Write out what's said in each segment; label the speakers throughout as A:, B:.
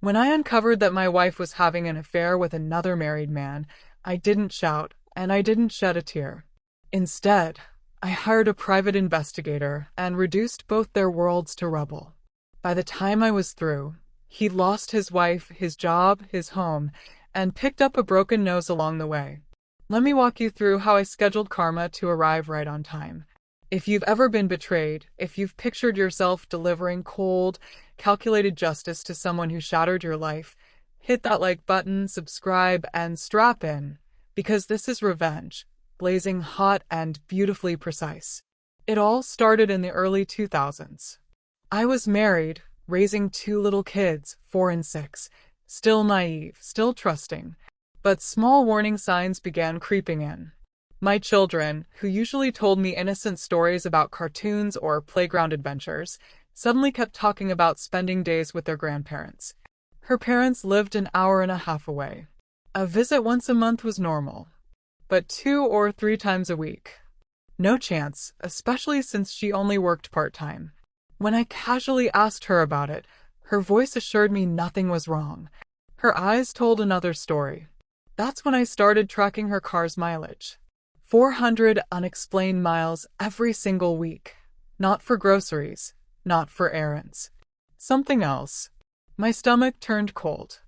A: When I uncovered that my wife was having an affair with another married man, I didn't shout and I didn't shed a tear. Instead, I hired a private investigator and reduced both their worlds to rubble. By the time I was through, he'd lost his wife, his job, his home, and picked up a broken nose along the way. Let me walk you through how I scheduled karma to arrive right on time. If you've ever been betrayed, if you've pictured yourself delivering cold, calculated justice to someone who shattered your life, hit that like button, subscribe, and strap in, because this is revenge, blazing hot and beautifully precise. It all started in the early 2000s. I was married, raising two little kids, 4 and 6, still naive, still trusting, but small warning signs began creeping in. My children, who usually told me innocent stories about cartoons or playground adventures, suddenly kept talking about spending days with their grandparents. Her parents lived an hour and a half away. A visit once a month was normal, but 2 or 3 times a week. No chance, especially since she only worked part-time. When I casually asked her about it, her voice assured me nothing was wrong. Her eyes told another story. That's when I started tracking her car's mileage. 400 unexplained miles every single week. Not for groceries, not for errands. Something else. My stomach turned cold.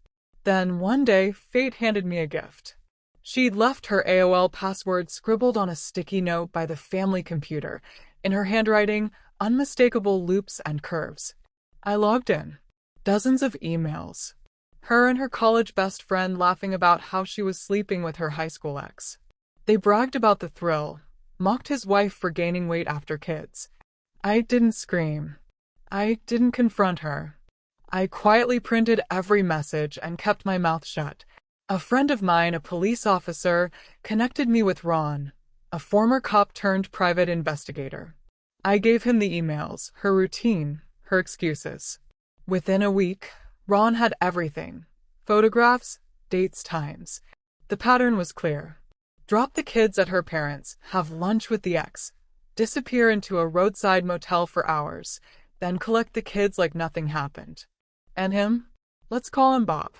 A: Then one day, fate handed me a gift. She'd left her AOL password scribbled on a sticky note by the family computer, in her handwriting, unmistakable loops and curves. I logged in. Dozens of emails. Her and her college best friend laughing about how she was sleeping with her high school ex. They bragged about the thrill, mocked his wife for gaining weight after kids. I didn't scream. I didn't confront her. I quietly printed every message and kept my mouth shut. A friend of mine, a police officer, connected me with Ron, a former cop turned private investigator. I gave him the emails, her routine, her excuses. Within a week, Ron had everything. Photographs, dates, times. The pattern was clear. Drop the kids at her parents', have lunch with the ex, disappear into a roadside motel for hours, then collect the kids like nothing happened. And him? Let's call him Bob.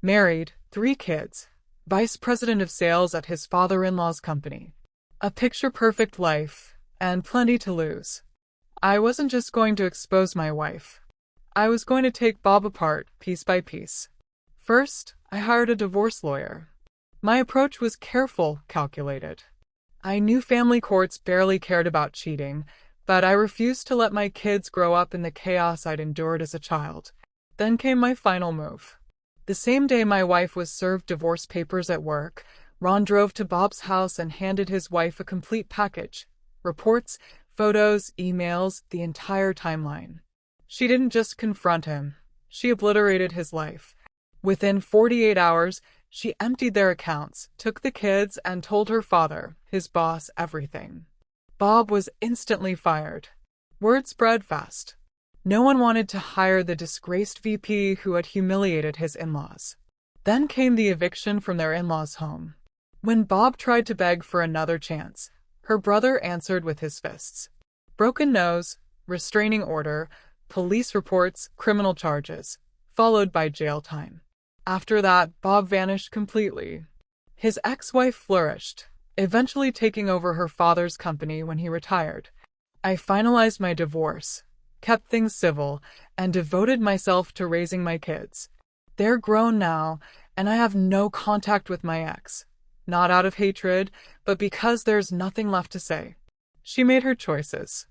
A: Married, 3 kids, vice president of sales at his father-in-law's company. A picture-perfect life, and plenty to lose. I wasn't just going to expose my wife. I was going to take Bob apart, piece by piece. First, I hired a divorce lawyer. My approach was careful, calculated. I knew family courts barely cared about cheating, but I refused to let my kids grow up in the chaos I'd endured as a child. Then came my final move. The same day my wife was served divorce papers at work, Ron drove to Bob's house and handed his wife a complete package. Reports, photos, emails, the entire timeline. She didn't just confront him, she obliterated his life. Within 48 hours, she emptied their accounts, took the kids, and told her father, his boss, everything. Bob was instantly fired. Word spread fast. No one wanted to hire the disgraced VP who had humiliated his in-laws. Then came the eviction from their in-laws' home. When Bob tried to beg for another chance, her brother answered with his fists. Broken nose, restraining order, police reports, criminal charges, followed by jail time. After that, Bob vanished completely. His ex-wife flourished, eventually taking over her father's company when he retired. I finalized my divorce, kept things civil, and devoted myself to raising my kids. They're grown now, and I have no contact with my ex. Not out of hatred, but because there's nothing left to say. She made her choices.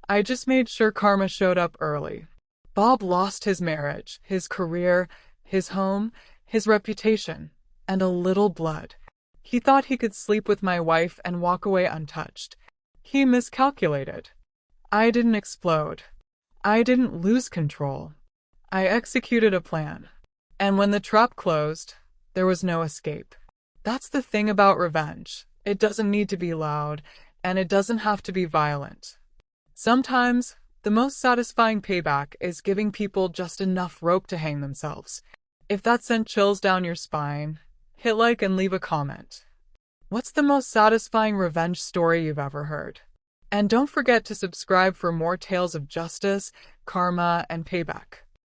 A: I just made sure karma showed up early. Bob lost his marriage, his career, his home, his reputation, and a little blood. He thought he could sleep with my wife and walk away untouched. He miscalculated. I didn't explode. I didn't lose control. I executed a plan. And when the trap closed, there was no escape. That's the thing about revenge. It doesn't need to be loud, and it doesn't have to be violent. Sometimes, the most satisfying payback is giving people just enough rope to hang themselves. If that sent chills down your spine, hit like and leave a comment. What's the most satisfying revenge story you've ever heard? And don't forget to subscribe for more tales of justice, karma, and payback.